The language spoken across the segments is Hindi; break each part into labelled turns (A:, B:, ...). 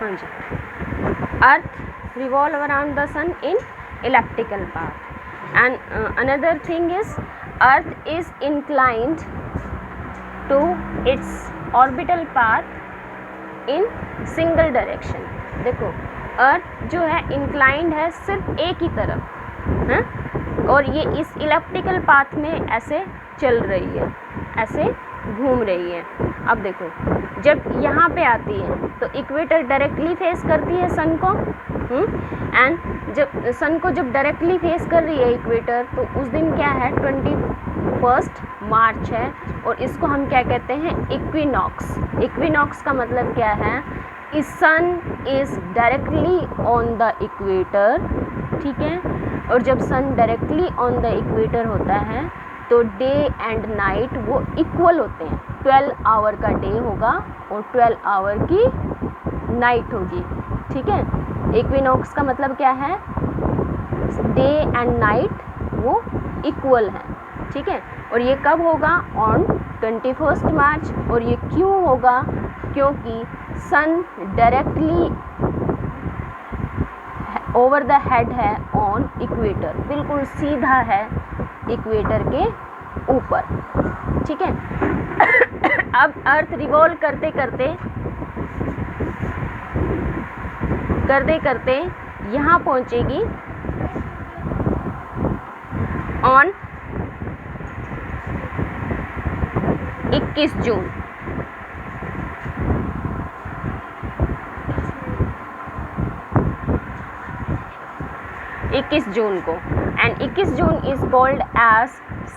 A: हाँ जी, earth revolve around the sun in elliptical path and another thing is earth is inclined to its orbital path in single direction। देखो अर्थ जो है इंक्लाइंड है सिर्फ एक ही तरफ है, और ये इस इलेप्टिकल पाथ में ऐसे चल रही है, ऐसे घूम रही है। अब देखो जब यहाँ पे आती है तो इक्वेटर डायरेक्टली फेस करती है सन को, एंड जब सन को जब डायरेक्टली फेस कर रही है इक्वेटर, तो उस दिन क्या है 21 मार्च है, और इसको हम क्या कहते हैं इक्विनॉक्स। इक्विनॉक्स का मतलब क्या है, इस sun is directly on the equator, ठीक है। और जब sun directly on the equator होता है तो डे एंड नाइट वो इक्वल होते हैं। 12 आवर का डे होगा और 12 आवर की नाइट होगी, ठीक है। इक्विनॉक्स का मतलब क्या है, डे एंड नाइट वो इक्वल है, ठीक है। और ये कब होगा, ऑन 21 मार्च। और ये क्यों होगा, क्योंकि सन डायरेक्टली ओवर द हेड है ऑन इक्वेटर, बिल्कुल सीधा है इक्वेटर के ऊपर, ठीक है। अब अर्थ रिवॉल्व करते करते यहाँ पहुँचेगी ऑन 21 जून। 21 जून को, and 21 June is called as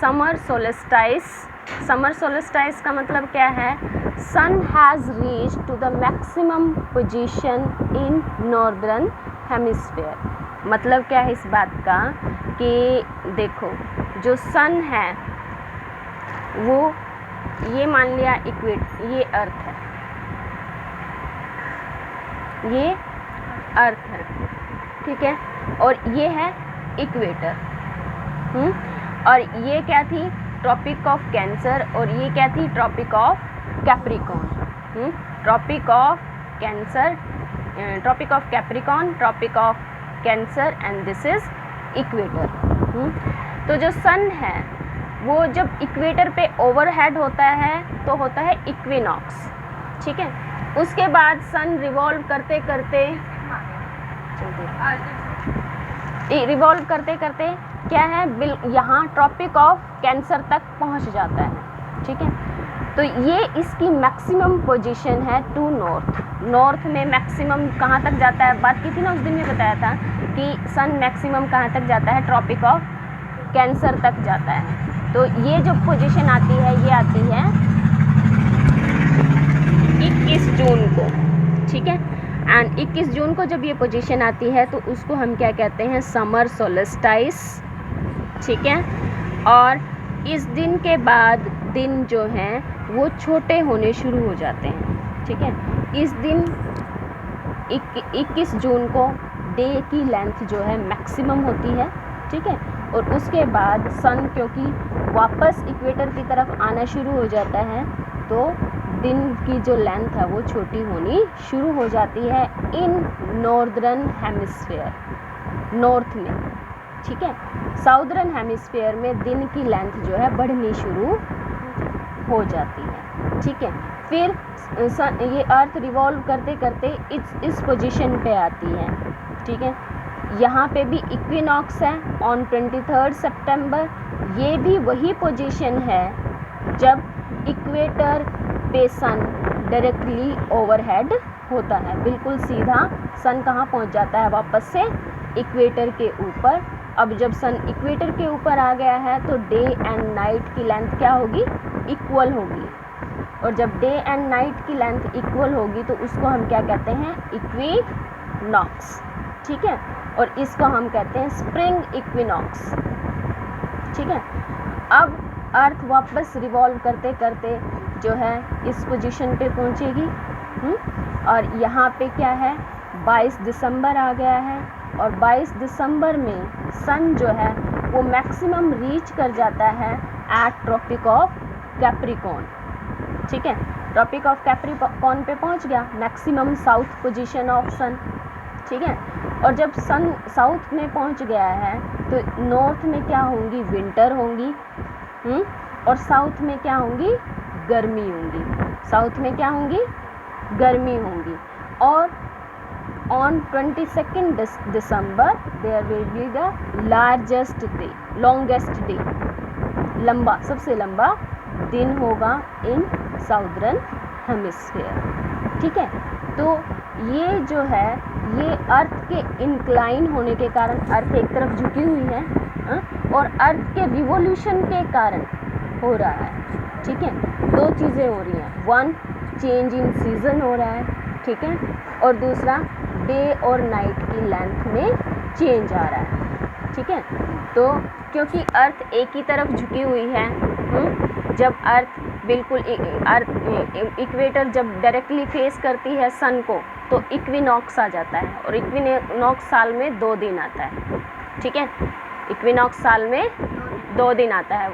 A: summer solstice. Summer solstice का मतलब क्या है, sun has reach to the maximum position in northern hemisphere. मतलब क्या है इस बात का कि देखो जो सन है वो, ये मान लिया ये अर्थ है, ये अर्थ है, ठीक है, और ये है इक्वेटर, और ये क्या थी, ट्रॉपिक ऑफ कैंसर, और ये क्या थी, Tropic of Capricorn. Tropic of Cancer, Tropic of Capricorn, Tropic of Cancer, and this is equator. तो जो सन है वो जब इक्वेटर पे ओवरहेड होता है तो होता है इक्विनॉक्स, ठीक है। उसके बाद सन रिवॉल्व करते करते क्या है, यहाँ ट्रॉपिक ऑफ कैंसर तक पहुँच जाता है, ठीक है। तो ये इसकी मैक्सिमम पोजीशन है टू नॉर्थ। नॉर्थ में मैक्सिमम कहाँ तक जाता है, बात की थी ना उस दिन में, बताया था कि सन मैक्सिमम कहाँ तक जाता है, ट्रॉपिक ऑफ कैंसर तक जाता है। तो ये जो पोजीशन आती है, ये आती है 21 जून को, ठीक है। एंड 21 जून को जब ये पोजीशन आती है तो उसको हम क्या कहते हैं, समर सोलिस्टाइस, ठीक है। और इस दिन के बाद दिन जो हैं वो छोटे होने शुरू हो जाते हैं, ठीक है। इस दिन 21 जून को डे की लेंथ जो है मैक्सिमम होती है, ठीक है। और उसके बाद सन क्योंकि वापस इक्वेटर की तरफ आना शुरू हो जाता है तो दिन की जो लेंथ है वो छोटी होनी शुरू हो जाती है इन नॉर्दर्न हेमिस्फीयर, नॉर्थ में, ठीक है। साउदर्न हेमिस्फीयर में दिन की लेंथ जो है बढ़नी शुरू हो जाती है, ठीक है। फिर ये अर्थ रिवॉल्व करते करते इस पोजीशन पे आती है, ठीक है। यहाँ पे भी इक्विनॉक्स है ऑन 23 सितंबर। ये भी वही पोजीशन है जब इक्वेटर पे सन डायरेक्टली ओवरहेड होता है, बिल्कुल सीधा सन कहाँ पहुँच जाता है, वापस से इक्वेटर के ऊपर। अब जब सन इक्वेटर के ऊपर आ गया है तो डे एंड नाइट की लेंथ क्या होगी, इक्वल होगी। और जब डे एंड नाइट की लेंथ इक्वल होगी तो उसको हम क्या कहते हैं, इक्विनॉक्स, ठीक है। और इसको हम कहते हैं स्प्रिंग इक्विनॉक्स, ठीक है। अब अर्थ वापस रिवॉल्व करते करते जो है इस पोजीशन पे पहुंचेगी, और यहाँ पे क्या है, 22 दिसंबर आ गया है, और 22 दिसंबर में सन जो है वो मैक्सिमम रीच कर जाता है एट ट्रॉपिक ऑफ कैप्रिकॉर्न, ठीक है। ट्रॉपिक ऑफ कैप्रिकॉर्न पे पहुंच गया, मैक्सिमम साउथ पोजीशन ऑफ सन, ठीक है। और जब सन साउथ में पहुंच गया है तो नॉर्थ में क्या होंगी, विंटर होंगी, और साउथ में क्या होंगी, गर्मी होंगी। साउथ में क्या होंगी, गर्मी होंगी। और on 22 December there will be the largest day, longest day, लंबा, सबसे लंबा दिन होगा इन साउदर्न हेमिस्फीयर, ठीक है। तो ये जो है ये अर्थ के इंक्लाइन होने के कारण, अर्थ एक तरफ झुकी हुई है और अर्थ के रिवोल्यूशन के कारण हो रहा है, ठीक है। दो चीज़ें हो रही हैं, वन चेंज इन सीज़न हो रहा है, ठीक है, और दूसरा डे और नाइट की लेंथ में चेंज आ रहा है, ठीक है। तो क्योंकि अर्थ एक ही तरफ झुकी हुई है, जब अर्थ बिल्कुल अर्थ इक्वेटर जब डायरेक्टली फेस करती है सन को तो इक्विनॉक्स आ जाता है, और इक्विनॉक्स साल में 2 दिन आता है, ठीक है। इक्विनॉक्स साल में 2 दिन आता है,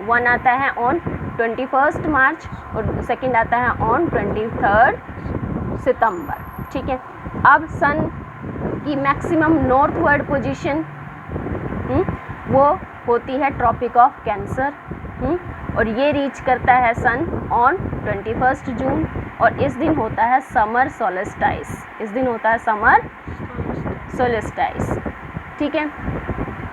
A: वन आता है ऑन 21 मार्च और सेकंड आता है ऑन 23 सितंबर, ठीक है। अब सन की मैक्सिमम नॉर्थवर्ड पोजीशन वो होती है ट्रॉपिक ऑफ कैंसर, और ये रीच करता है सन ऑन 21 जून, और इस दिन होता है समर सोलेस्टाइस, इस दिन होता है समर सोलेस्टाइस, ठीक है।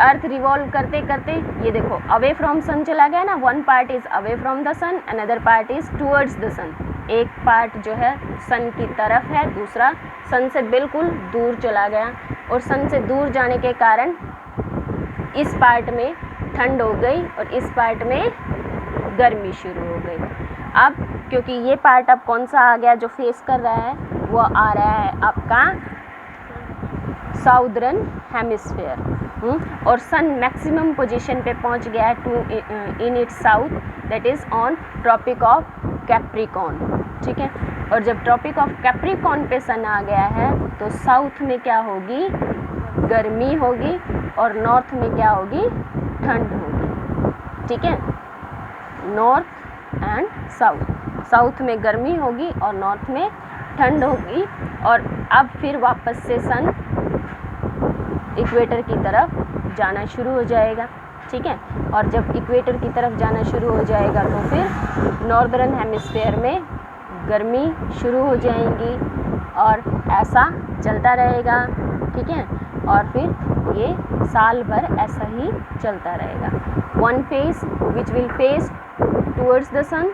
A: अर्थ रिवॉल्व करते करते ये देखो अवे फ्रॉम सन चला गया ना, one part is away from the sun, another part is towards the sun. एक पार्ट जो है सन की तरफ है, दूसरा सन से बिल्कुल दूर चला गया, और सन से दूर जाने के कारण इस पार्ट में ठंड हो गई और इस पार्ट में गर्मी शुरू हो गई। अब क्योंकि ये पार्ट अब कौन सा आ गया जो फेस कर रहा है, वो आ रहा है आपका साउदर्न हेमिस्फीयर, और सन मैक्सिमम पोजीशन पे पहुंच गया है to in its south, that is on Tropic of Capricorn, ठीक है। और जब ट्रॉपिक ऑफ कैप्रिकॉर्न पे सन आ गया है तो साउथ में क्या होगी, गर्मी होगी, और नॉर्थ में क्या होगी, ठंड होगी, ठीक है। नॉर्थ एंड साउथ, साउथ में गर्मी होगी और नॉर्थ में ठंड होगी, और अब फिर वापस से सन इक्वेटर की तरफ जाना शुरू हो जाएगा, ठीक है। और जब इक्वेटर की तरफ जाना शुरू हो जाएगा तो फिर नॉर्दर्न हेमिस्फीयर में गर्मी शुरू हो जाएंगी, और ऐसा चलता रहेगा, ठीक है। और फिर ये साल भर ऐसा ही चलता रहेगा। One face which will face towards the sun,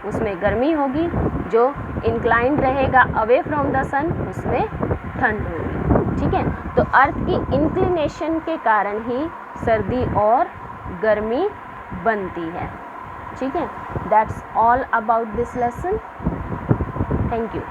A: उसमें गर्मी होगी, जो इंक्लाइंड रहेगा अवे फ्रॉम द सन उसमें ठंड होगी, ठीक है। तो अर्थ की इंक्लिनेशन के कारण ही सर्दी और गर्मी बनती है, ठीक है। That's all about this lesson. Thank you.